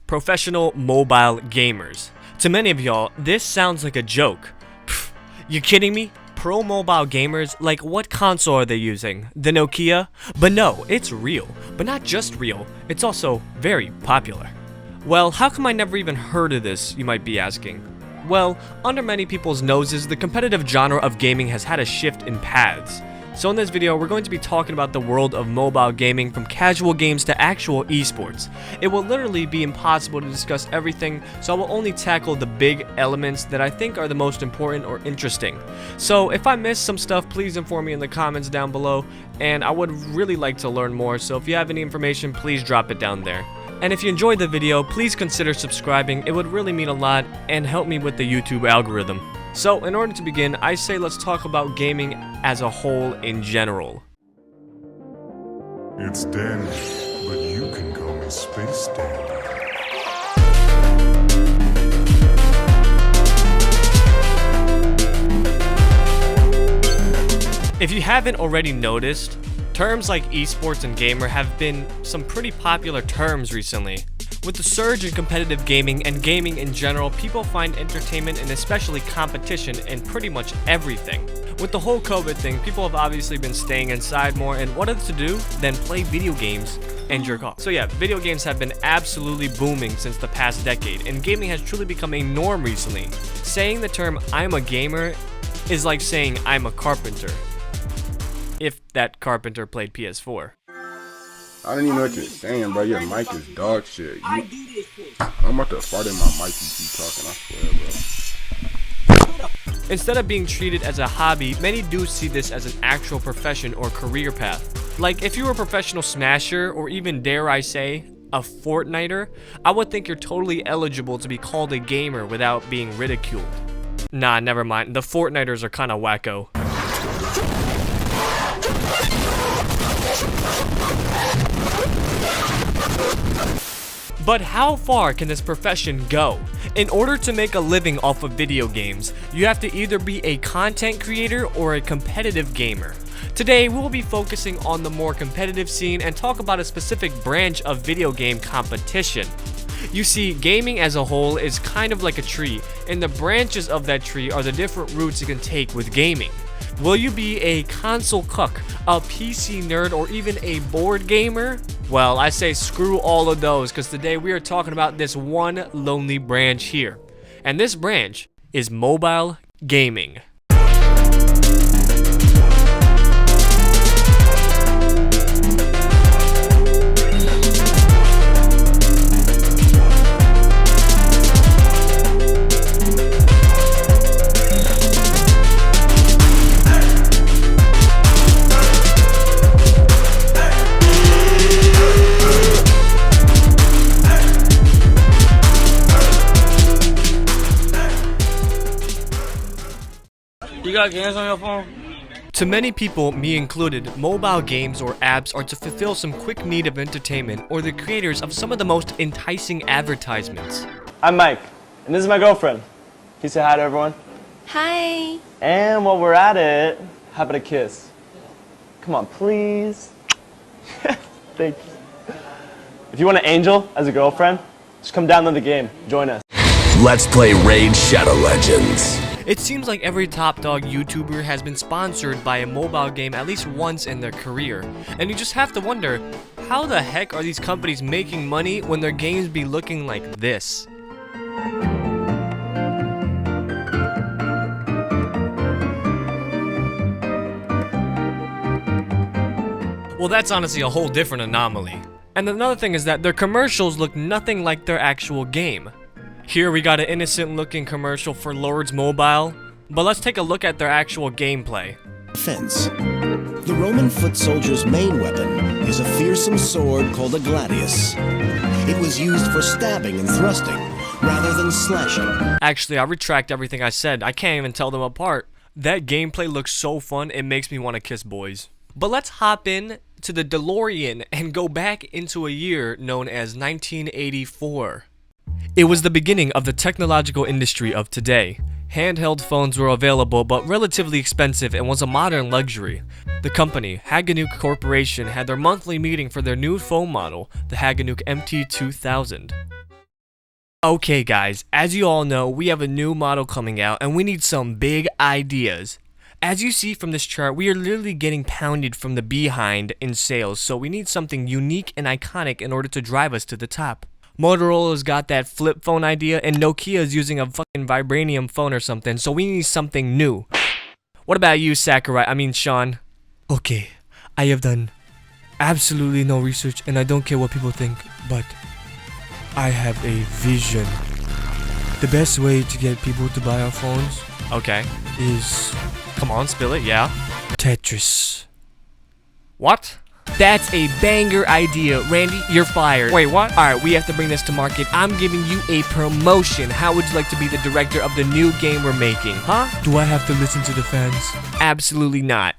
Professional mobile gamers. To many of y'all, this sounds like a joke. Pfft, you kidding me? Pro mobile gamers? Like, what console are they using? The Nokia? But no, it's real. But not just real, it's also very popular. Well, how come I never even heard of this, you might be asking? Well, under many people's noses, the competitive genre of gaming has had a shift in paths. So in this video, we're going to be talking about the world of mobile gaming, from casual games to actual esports. It will literally be impossible to discuss everything, so I will only tackle the big elements that I think are the most important or interesting. So if I missed some stuff, please inform me in the comments down below, and I would really like to learn more, so if you have any information, please drop it down there. And if you enjoyed the video, please consider subscribing. It would really mean a lot and help me with the YouTube algorithm. So, in order to begin, I say let's talk about gaming as a whole in general. It's Danny, but you can call me Space Danny. If you haven't already noticed, terms like esports and gamer have been some pretty popular terms recently. With the surge in competitive gaming and gaming in general, people find entertainment and especially competition in pretty much everything. With the whole COVID thing, people have obviously been staying inside more, and what else to do than play video games and jerk off. So yeah, video games have been absolutely booming since the past decade, and gaming has truly become a norm recently. Saying the term "I'm a gamer" is like saying "I'm a carpenter," if that carpenter played PS4. I didn't even know what you're saying, bro. Your mic is dog shit. I'm about to fart in my mic and keep talking, I swear, bro. Instead of being treated as a hobby, many do see this as an actual profession or career path. Like, if you were a professional smasher, or even dare I say, a Fortniter, I would think you're totally eligible to be called a gamer without being ridiculed. Nah, never mind. The Fortniters are kinda wacko. But how far can this profession go? In order to make a living off of video games, you have to either be a content creator or a competitive gamer. Today, we will be focusing on the more competitive scene and talk about a specific branch of video game competition. You see, gaming as a whole is kind of like a tree, and the branches of that tree are the different routes you can take with gaming. Will you be a console cuck, a PC nerd, or even a board gamer? Well, I say screw all of those, because today we are talking about this one lonely branch here. And this branch is mobile gaming. You got games on your phone? To many people, me included, mobile games or apps are to fulfill some quick need of entertainment or the creators of some of the most enticing advertisements. I'm Mike, and this is my girlfriend. Can you say hi to everyone? Hi. And while we're at it, how about a kiss? Come on, please. Thank you. If you want an angel as a girlfriend, just come download the game. Join us. Let's play Raid Shadow Legends. It seems like every top dog YouTuber has been sponsored by a mobile game at least once in their career, and you just have to wonder, how the heck are these companies making money when their games be looking like this? Well, that's honestly a whole different anomaly. And another thing is that their commercials look nothing like their actual game. Here we got an innocent looking commercial for Lords Mobile, but let's take a look at their actual gameplay. Defense. The Roman foot soldier's main weapon is a fearsome sword called a gladius. It was used for stabbing and thrusting, rather than slashing. Actually, I retract everything I said. I can't even tell them apart. That gameplay looks so fun, it makes me want to kiss boys. But let's hop in to the DeLorean and go back into a year known as 1984. It was the beginning of the technological industry of today. Handheld phones were available but relatively expensive and was a modern luxury. The company, Haganuk Corporation, had their monthly meeting for their new phone model, the Haganuk MT2000. Okay guys, as you all know, we have a new model coming out and we need some big ideas. As you see from this chart, we are literally getting pounded from the behind in sales, so we need something unique and iconic in order to drive us to the top. Motorola's got that flip phone idea and Nokia is using a fucking vibranium phone or something, so we need something new. What about you, Sean? Okay, I have done absolutely no research and I don't care what people think, but I have a vision. The best way to get people to buy our phones, okay, is... Come on, spill it, yeah. Tetris. What? That's a banger idea. Randy, you're fired. Wait, what? Alright, we have to bring this to market. I'm giving you a promotion. How would you like to be the director of the new game we're making? Huh? Do I have to listen to the fans? Absolutely not.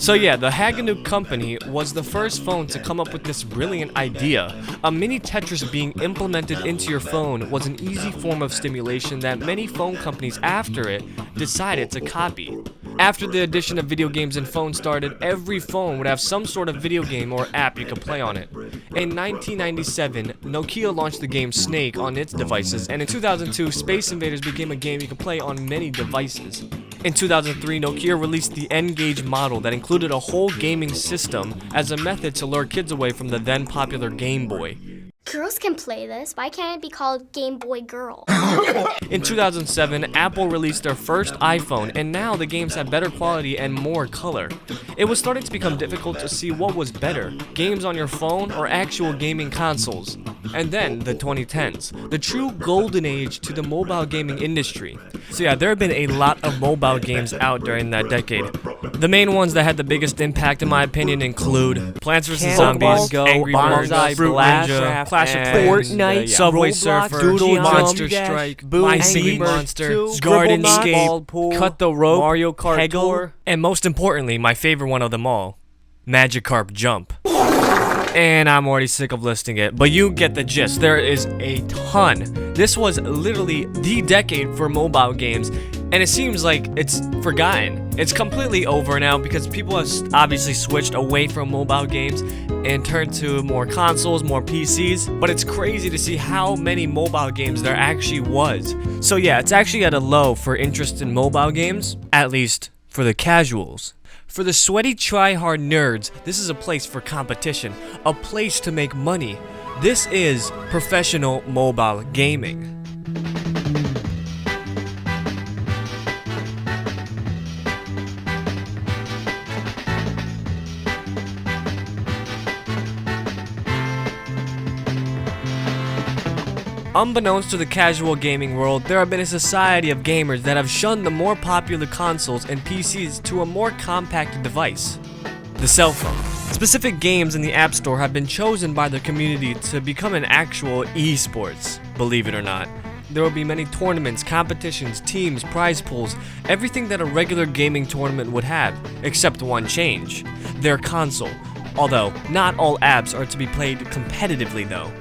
So yeah, the Haganuk company was the first phone to come up with this brilliant idea. A mini Tetris being implemented into your phone was an easy form of stimulation that many phone companies after it decided to copy. After the addition of video games in phones started, every phone would have some sort of video game or app you could play on it. In 1997, Nokia launched the game Snake on its devices, and in 2002, Space Invaders became a game you could play on many devices. In 2003, Nokia released the N-Gage model that included a whole gaming system as a method to lure kids away from the then popular Game Boy. Girls can play this. Why can't it be called Game Boy Girl? In 2007, Apple released their first iPhone, and now the games have better quality and more color. It was starting to become difficult to see what was better, games on your phone or actual gaming consoles. And then the 2010s, the true golden age to the mobile gaming industry. So yeah, there have been a lot of mobile games out during that decade. The main ones that had the biggest impact, in my opinion, include Plants vs. Zombies, Angry Birds, Fruit Ninja, Clash of Clans, Fortnite, Subway Surfer, Doodle Monster Jump, Strike, Boom, My Singing Angry Birds Monster, 2, Gardenscape, Cut the Rope, Mario Kart Peggle, Tour, and most importantly, my favorite one of them all, Magikarp Jump. And I'm already sick of listing it, but you get the gist. There is a ton. This was literally the decade for mobile games, and it seems like it's forgotten. It's completely over now because people have obviously switched away from mobile games and turned to more consoles, more PCs, but it's crazy to see how many mobile games there actually was. So yeah, it's actually at a low for interest in mobile games, at least for the casuals. For the sweaty try-hard nerds, this is a place for competition, a place to make money. This is professional mobile gaming. Unbeknownst to the casual gaming world, there have been a society of gamers that have shunned the more popular consoles and PCs to a more compact device, the cell phone. Specific games in the App Store have been chosen by the community to become an actual esports, believe it or not. There will be many tournaments, competitions, teams, prize pools, everything that a regular gaming tournament would have, except one change: their console. Although, not all apps are to be played competitively though.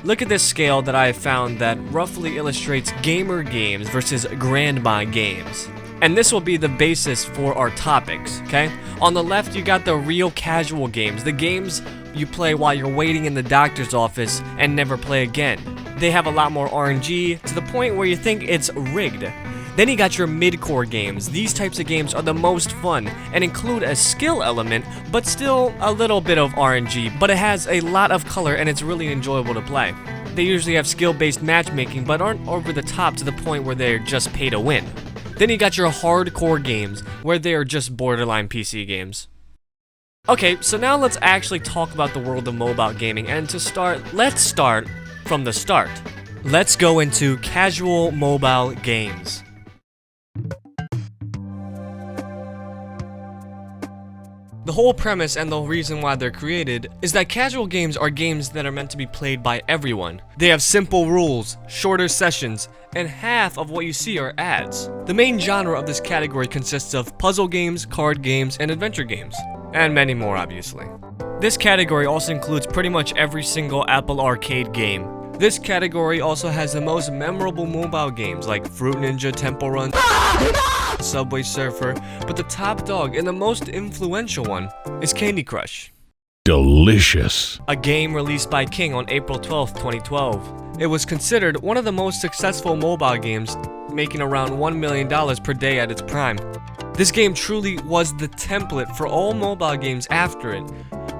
Look at this scale that I have found that roughly illustrates gamer games versus grandma games. And this will be the basis for our topics, okay? On the left, you got the real casual games, the games you play while you're waiting in the doctor's office and never play again. They have a lot more RNG, to the point where you think it's rigged. Then you got your mid-core games. These types of games are the most fun and include a skill element, but still a little bit of RNG, but it has a lot of color and it's really enjoyable to play. They usually have skill-based matchmaking, but aren't over the top to the point where they're just pay to win. Then you got your hardcore games, where they're just borderline PC games. Okay, so now let's actually talk about the world of mobile gaming, and to start, let's start from the start. Let's go into casual mobile games. The whole premise and the reason why they're created is that casual games are games that are meant to be played by everyone. They have simple rules, shorter sessions, and half of what you see are ads. The main genre of this category consists of puzzle games, card games, and adventure games. and many more obviously. This category also includes pretty much every single Apple Arcade game. This category also has the most memorable mobile games like Fruit Ninja, Temple Run, Subway Surfer, but the top dog and the most influential one is Candy Crush. Delicious. A game released by King on April 12, 2012. It was considered one of the most successful mobile games, making around $1 million per day at its prime. This game truly was the template for all mobile games after it.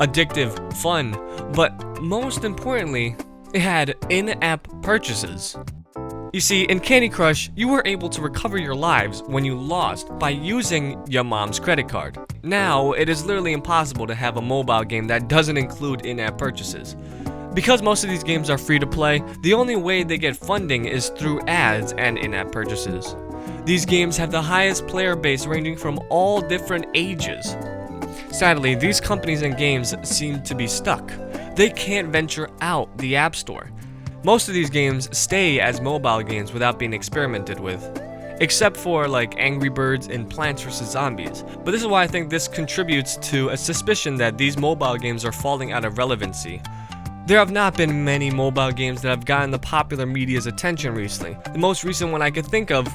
Addictive, fun, but most importantly, it had in-app purchases. You see, in Candy Crush, you were able to recover your lives when you lost by using your mom's credit card. Now, it is literally impossible to have a mobile game that doesn't include in-app purchases. Because most of these games are free to play, the only way they get funding is through ads and in-app purchases. These games have the highest player base ranging from all different ages. Sadly, these companies and games seem to be stuck. They can't venture out the App Store. Most of these games stay as mobile games without being experimented with, except for like Angry Birds and Plants vs. Zombies. But this is why I think this contributes to a suspicion that these mobile games are falling out of relevancy. There have not been many mobile games that have gotten the popular media's attention recently. The most recent one I could think of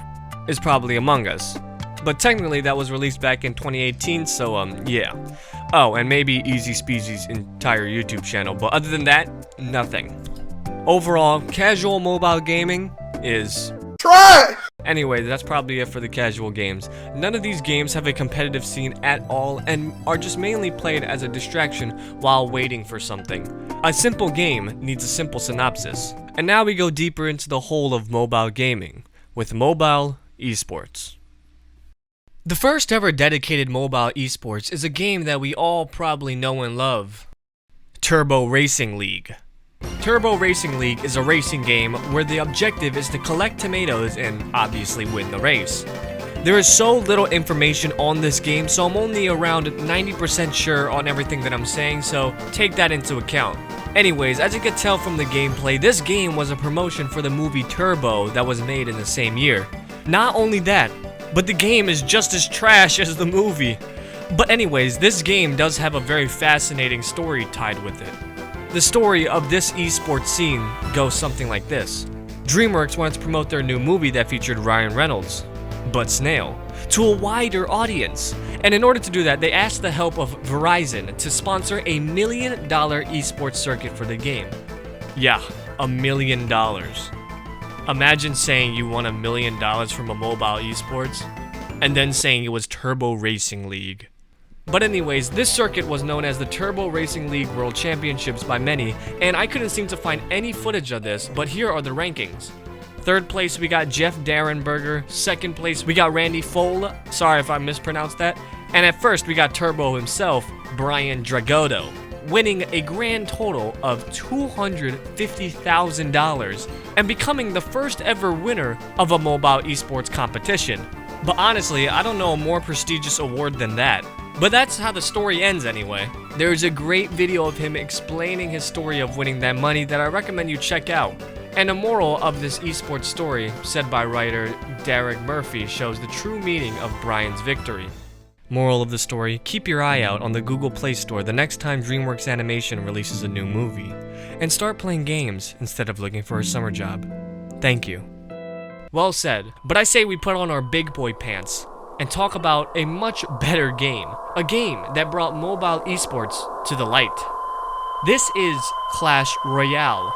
is probably Among Us. But technically that was released back in 2018, so yeah. Oh, and maybe Easy Speezy's entire YouTube channel, but other than that, nothing. Overall, casual mobile gaming is trash! Anyway, that's probably it for the casual games. None of these games have a competitive scene at all and are just mainly played as a distraction while waiting for something. A simple game needs a simple synopsis. And now we go deeper into the whole of mobile gaming, with mobile esports. The first ever dedicated mobile esports is a game that we all probably know and love. Turbo Racing League. Turbo Racing League is a racing game where the objective is to collect tomatoes and obviously win the race. There is so little information on this game, so I'm only around 90% sure on everything that I'm saying, so take that into account. Anyways, as you can tell from the gameplay, this game was a promotion for the movie Turbo that was made in the same year. Not only that, but the game is just as trash as the movie. But anyways, this game does have a very fascinating story tied with it. The story of this esports scene goes something like this. DreamWorks wanted to promote their new movie that featured Ryan Reynolds, but Snail, to a wider audience. And in order to do that, they asked the help of Verizon to sponsor $1 million esports circuit for the game. Yeah, $1 million. Imagine saying you won $1 million from a mobile esports, and then saying it was Turbo Racing League. But anyways, this circuit was known as the Turbo Racing League World Championships by many, and I couldn't seem to find any footage of this, but here are the rankings. Third place, we got Jeff Darrenberger. Second place, we got Randy Fohl. Sorry if I mispronounced that. And at first, we got Turbo himself, Brian Dragoto, winning a grand total of $250,000 and becoming the first ever winner of a mobile esports competition. But honestly, I don't know a more prestigious award than that. But that's how the story ends anyway. There's a great video of him explaining his story of winning that money that I recommend you check out. And the moral of this esports story, said by writer Derek Murphy, shows the true meaning of Brian's victory. Moral of the story, keep your eye out on the Google Play Store the next time DreamWorks Animation releases a new movie. And start playing games instead of looking for a summer job. Thank you. Well said, but I say we put on our big boy pants and talk about a much better game. A game that brought mobile esports to the light. This is Clash Royale.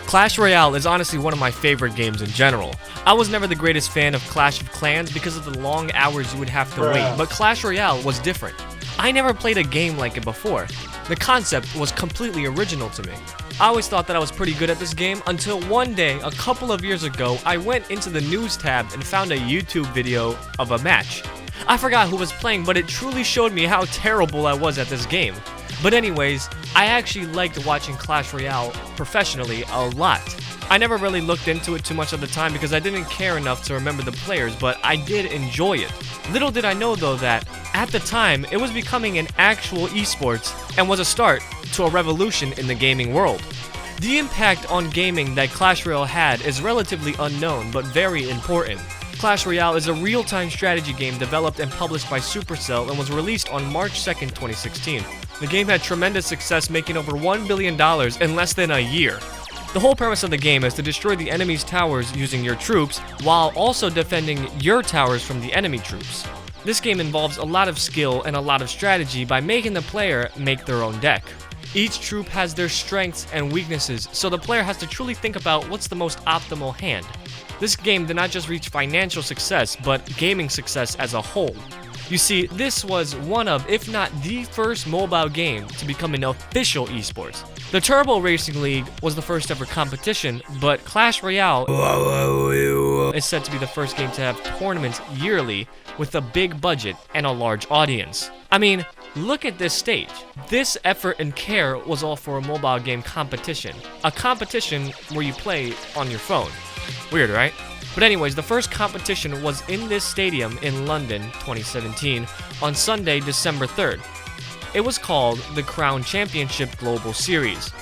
Clash Royale is honestly one of my favorite games in general. I was never the greatest fan of Clash of Clans because of the long hours you would have to wait, but Clash Royale was different. I never played a game like it before. The concept was completely original to me. I always thought that I was pretty good at this game until one day, a couple of years ago, I went into the news tab and found a YouTube video of a match. I forgot who was playing, but it truly showed me how terrible I was at this game. But anyways, I actually liked watching Clash Royale professionally a lot. I never really looked into it too much at the time because I didn't care enough to remember the players, but I did enjoy it. Little did I know though that, at the time, it was becoming an actual esports and was a start to a revolution in the gaming world. The impact on gaming that Clash Royale had is relatively unknown, but very important. Clash Royale is a real-time strategy game developed and published by Supercell and was released on March 2nd, 2016. The game had tremendous success, making over $1 billion in less than a year. The whole premise of the game is to destroy the enemy's towers using your troops, while also defending your towers from the enemy troops. This game involves a lot of skill and a lot of strategy by making the player make their own deck. Each troop has their strengths and weaknesses, so the player has to truly think about what's the most optimal hand. This game did not just reach financial success, but gaming success as a whole. You see, this was one of, if not the first mobile game to become an official esports. The Turbo Racing League was the first ever competition, but Clash Royale is said to be the first game to have tournaments yearly with a big budget and a large audience. I mean, look at this stage. This effort and care was all for a mobile game competition. A competition where you play on your phone. Weird, right? But anyways, the first competition was in this stadium in London, 2017, on Sunday, December 3rd. It was called the Crown Championship Global Series.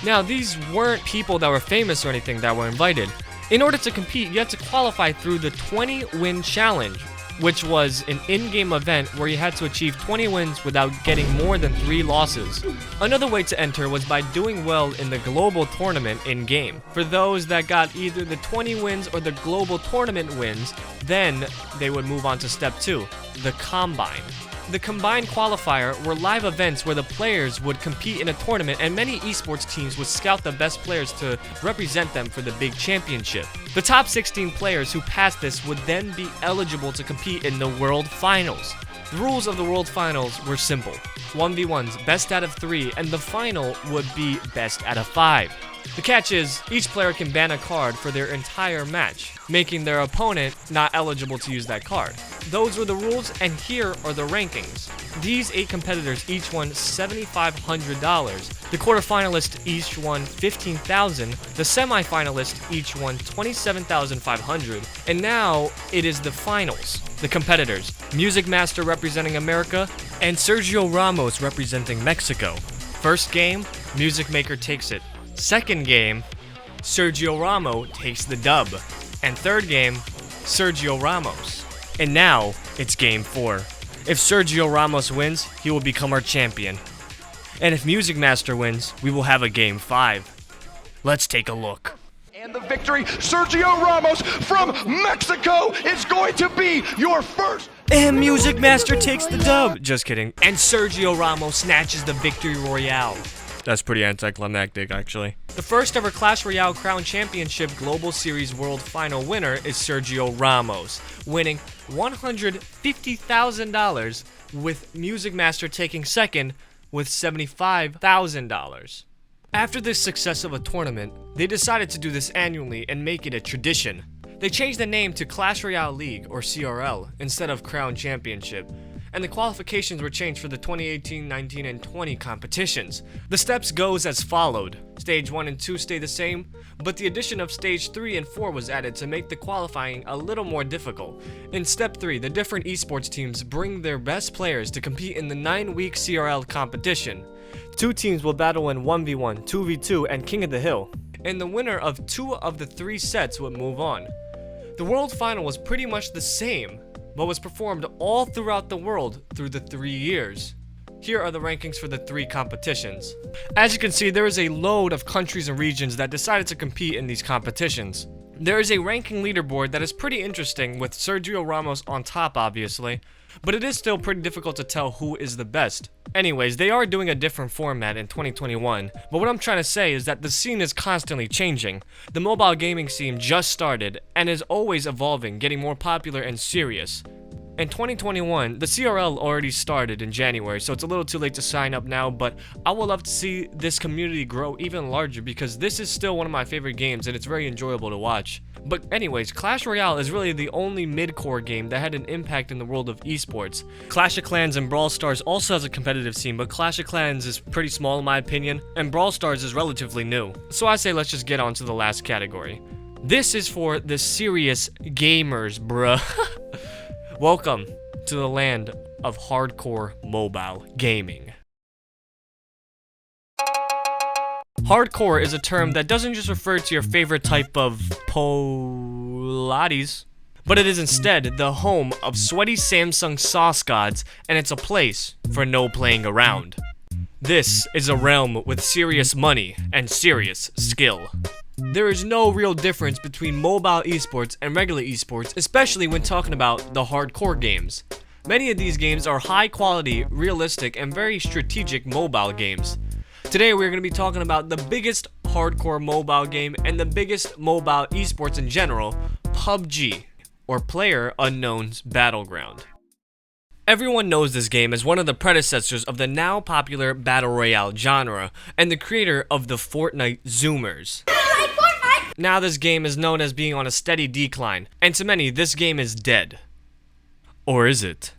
Now, these weren't people that were famous or anything that were invited. In order to compete, you had to qualify through the 20-win challenge, which was an in-game event where you had to achieve 20 wins without getting more than 3 losses. Another way to enter was by doing well in the global tournament in-game. For those that got either the 20 wins or the global tournament wins, then they would move on to step 2, the Combine. The Combined Qualifier were live events where the players would compete in a tournament and many esports teams would scout the best players to represent them for the big championship. The top 16 players who passed this would then be eligible to compete in the World Finals. The rules of the World Finals were simple. 1v1s, best out of 3, and the final would be best out of 5. The catch is, each player can ban a card for their entire match, making their opponent not eligible to use that card. Those were the rules, and here are the rankings. These 8 competitors each won $7,500. The quarterfinalists each won $15,000. The semifinalists each won $27,500. And now it is the finals. The competitors, Music Master representing America, and Sergio Ramos representing Mexico. First game, Music Maker takes it. Second game, Sergio Ramos takes the dub. And third game, Sergio Ramos. And now, it's game 4. If Sergio Ramos wins, he will become our champion. And if Music Master wins, we will have a game 5. Let's take a look. And the victory, Sergio Ramos from Mexico is going to be your first. And Music Master takes the dub. Just kidding. And Sergio Ramos snatches the victory royale. That's pretty anticlimactic, actually. The first ever Clash Royale Crown Championship Global Series World Final winner is Sergio Ramos, winning $150,000, with Music Master taking second with $75,000. After the success of a tournament, they decided to do this annually and make it a tradition. They changed the name to Clash Royale League, or CRL, instead of Crown Championship, and the qualifications were changed for the 2018, 19, and 20 competitions. The steps goes as followed. Stage 1 and 2 stay the same, but the addition of Stage 3 and 4 was added to make the qualifying a little more difficult. In Step 3, the different esports teams bring their best players to compete in the 9-week CRL competition. 2 teams will battle in 1v1, 2v2, and King of the Hill, and the winner of 2 of the 3 sets would move on. The World Final was pretty much the same, but was performed all throughout the world through the 3 years. Here are the rankings for the 3 competitions. As you can see, there is a load of countries and regions that decided to compete in these competitions. There is a ranking leaderboard that is pretty interesting, with Sergio Ramos on top obviously, but it is still pretty difficult to tell who is the best. Anyways, they are doing a different format in 2021, but what I'm trying to say is that the scene is constantly changing. The mobile gaming scene just started and is always evolving, getting more popular and serious. In 2021, the CRL already started in January, so it's a little too late to sign up now, but I would love to see this community grow even larger because this is still one of my favorite games and it's very enjoyable to watch. But anyways, Clash Royale is really the only mid-core game that had an impact in the world of esports. Clash of Clans and Brawl Stars also has a competitive scene, but Clash of Clans is pretty small in my opinion, and Brawl Stars is relatively new. So I say let's just get on to the last category. This is for the serious gamers, bruh. Welcome to the land of hardcore mobile gaming. Hardcore is a term that doesn't just refer to your favorite type of Pilates, but it is instead the home of sweaty Samsung sauce gods, and it's a place for no playing around. This is a realm with serious money and serious skill. There is no real difference between mobile esports and regular esports, especially when talking about the hardcore games. Many of these games are high quality, realistic, and very strategic mobile games. Today we're going to be talking about the biggest hardcore mobile game and the biggest mobile esports in general, PUBG, or PlayerUnknown's Battleground. Everyone knows this game as one of the predecessors of the now popular Battle Royale genre, and the creator of the Fortnite Zoomers. Now this game is known as being on a steady decline, and to many, this game is dead. Or is it?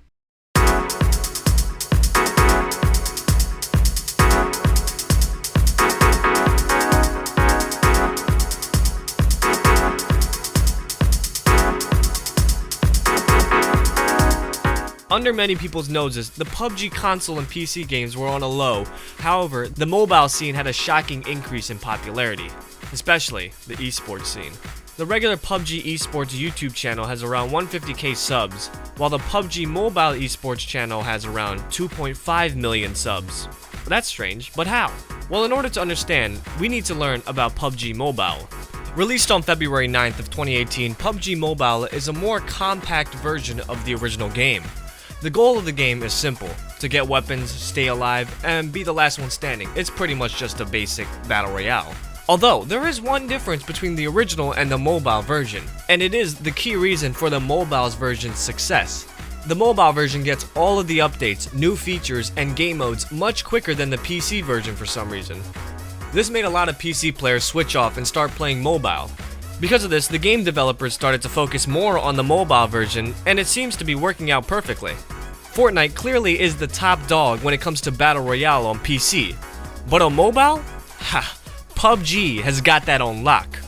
Under many people's noses, the PUBG console and PC games were on a low. However, the mobile scene had a shocking increase in popularity, especially the esports scene. The regular PUBG esports YouTube channel has around 150k subs, while the PUBG mobile esports channel has around 2.5 million subs. That's strange, but how? Well, in order to understand, we need to learn about PUBG Mobile. Released on February 9th of 2018, PUBG Mobile is a more compact version of the original game. The goal of the game is simple: to get weapons, stay alive, and be the last one standing. It's pretty much just a basic battle royale. Although, there is one difference between the original and the mobile version, and it is the key reason for the mobile's version's success. The mobile version gets all of the updates, new features, and game modes much quicker than the PC version for some reason. This made a lot of PC players switch off and start playing mobile. Because of this, the game developers started to focus more on the mobile version, and it seems to be working out perfectly. Fortnite clearly is the top dog when it comes to Battle Royale on PC. But on mobile? Ha! PUBG has got that on lock.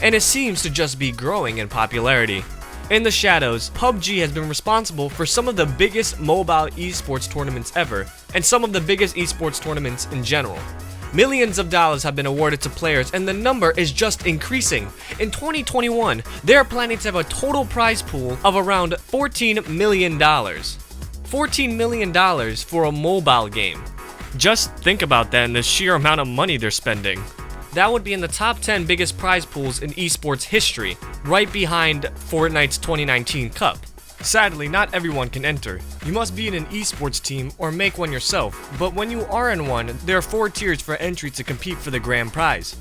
And it seems to just be growing in popularity. In the shadows, PUBG has been responsible for some of the biggest mobile esports tournaments ever, and some of the biggest esports tournaments in general. Millions of dollars have been awarded to players, and the number is just increasing. In 2021, they are planning to have a total prize pool of around $14 million. $14 million for a mobile game. Just think about that and the sheer amount of money they're spending. That would be in the top 10 biggest prize pools in esports history, right behind Fortnite's 2019 Cup. Sadly, not everyone can enter. You must be in an esports team or make one yourself, but when you are in one, there are 4 tiers for entry to compete for the grand prize.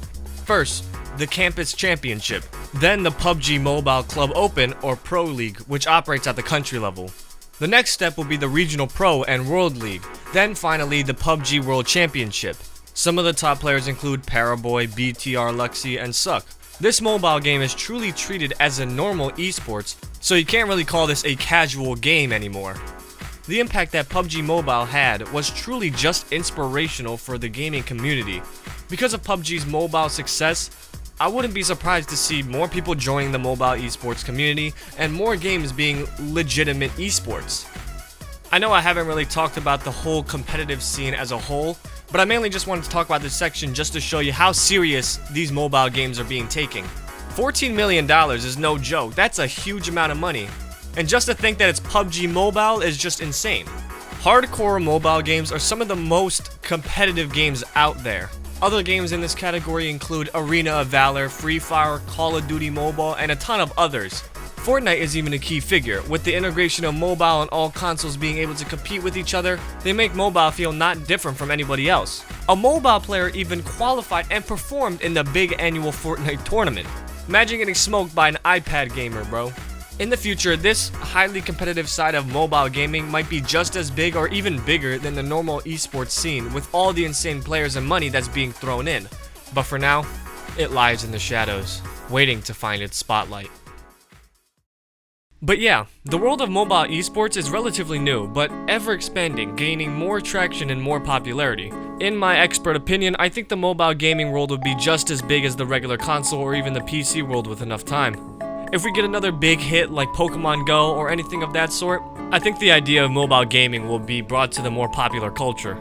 First, the Campus Championship, then the PUBG Mobile Club Open or Pro League, which operates at the country level. The next step will be the Regional Pro and World League, then finally the PUBG World Championship. Some of the top players include Paraboy, BTR, Luxy, and Suck. This mobile game is truly treated as a normal esports, so you can't really call this a casual game anymore. The impact that PUBG Mobile had was truly just inspirational for the gaming community. Because of PUBG's mobile success, I wouldn't be surprised to see more people joining the mobile esports community and more games being legitimate esports. I know I haven't really talked about the whole competitive scene as a whole, but I mainly just wanted to talk about this section just to show you how serious these mobile games are being taken. $14 million is no joke. That's a huge amount of money. And just to think that it's PUBG Mobile is just insane. Hardcore mobile games are some of the most competitive games out there. Other games in this category include Arena of Valor, Free Fire, Call of Duty Mobile, and a ton of others. Fortnite is even a key figure. With the integration of mobile and all consoles being able to compete with each other, they make mobile feel not different from anybody else. A mobile player even qualified and performed in the big annual Fortnite tournament. Imagine getting smoked by an iPad gamer, bro. In the future, this highly competitive side of mobile gaming might be just as big or even bigger than the normal esports scene with all the insane players and money that's being thrown in. But for now, it lies in the shadows, waiting to find its spotlight. But yeah, the world of mobile esports is relatively new, but ever expanding, gaining more traction and more popularity. In my expert opinion, I think the mobile gaming world would be just as big as the regular console or even the PC world with enough time. If we get another big hit like Pokemon Go or anything of that sort, I think the idea of mobile gaming will be brought to the more popular culture.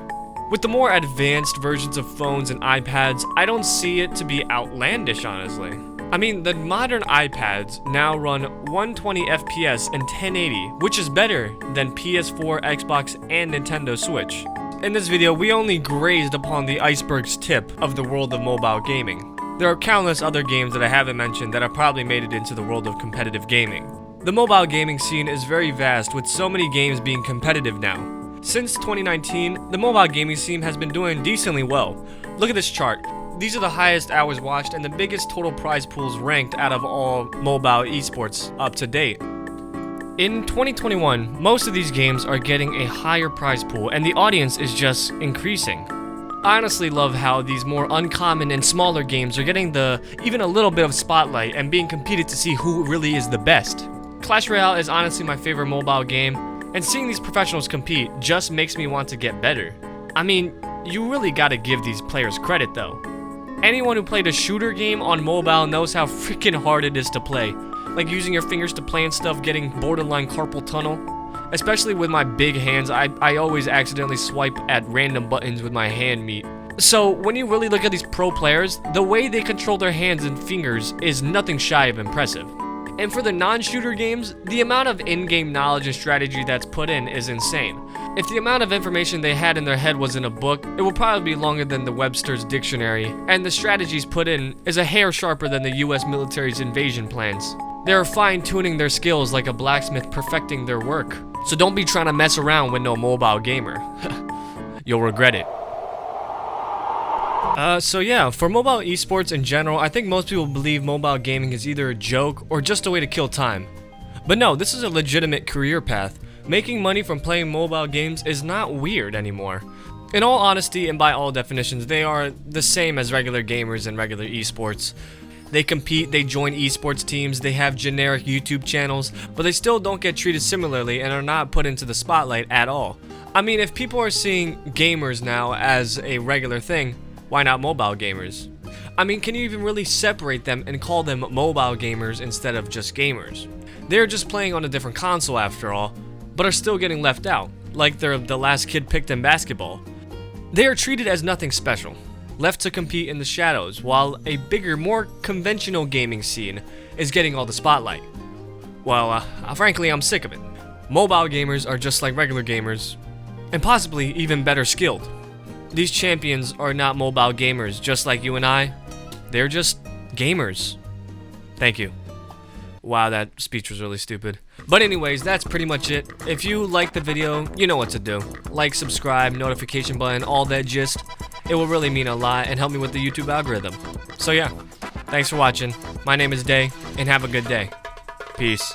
With the more advanced versions of phones and iPads, I don't see it to be outlandish, honestly. I mean, the modern iPads now run 120 FPS and 1080, which is better than PS4, Xbox, and Nintendo Switch. In this video, we only grazed upon the iceberg's tip of the world of mobile gaming. There are countless other games that I haven't mentioned that have probably made it into the world of competitive gaming. The mobile gaming scene is very vast, with so many games being competitive now. Since 2019, the mobile gaming scene has been doing decently well. Look at this chart. These are the highest hours watched and the biggest total prize pools ranked out of all mobile esports up to date. In 2021, most of these games are getting a higher prize pool and the audience is just increasing. I honestly love how these more uncommon and smaller games are getting even a little bit of spotlight and being competed to see who really is the best. Clash Royale is honestly my favorite mobile game, and seeing these professionals compete just makes me want to get better. I mean, you really gotta give these players credit though. Anyone who played a shooter game on mobile knows how freaking hard it is to play. Like using your fingers to play and stuff, getting borderline carpal tunnel. Especially with my big hands, I always accidentally swipe at random buttons with my hand meat. So when you really look at these pro players, the way they control their hands and fingers is nothing shy of impressive. And for the non-shooter games, the amount of in-game knowledge and strategy that's put in is insane. If the amount of information they had in their head was in a book, it would probably be longer than the Webster's dictionary, and the strategies put in is a hair sharper than the US military's invasion plans. They're fine-tuning their skills like a blacksmith perfecting their work. So don't be trying to mess around with no mobile gamer. You'll regret it. So yeah, for mobile esports in general, I think most people believe mobile gaming is either a joke or just a way to kill time. But no, this is a legitimate career path. Making money from playing mobile games is not weird anymore. In all honesty and by all definitions, they are the same as regular gamers and regular esports. They compete, they join esports teams, they have generic YouTube channels, but they still don't get treated similarly and are not put into the spotlight at all. I mean, if people are seeing gamers now as a regular thing, why not mobile gamers? I mean, can you even really separate them and call them mobile gamers instead of just gamers? They're just playing on a different console after all, but are still getting left out, like they're the last kid picked in basketball. They are treated as nothing special, left to compete in the shadows, while a bigger, more conventional gaming scene is getting all the spotlight. Well, frankly, I'm sick of it. Mobile gamers are just like regular gamers, and possibly even better skilled. These champions are not mobile gamers just like you and I, they're just gamers. Thank you. Wow, that speech was really stupid. But anyways, that's pretty much it. If you liked the video, you know what to do. Like, subscribe, notification button, all that gist. It will really mean a lot and help me with the YouTube algorithm. So yeah, thanks for watching. My name is Day, and have a good day. Peace.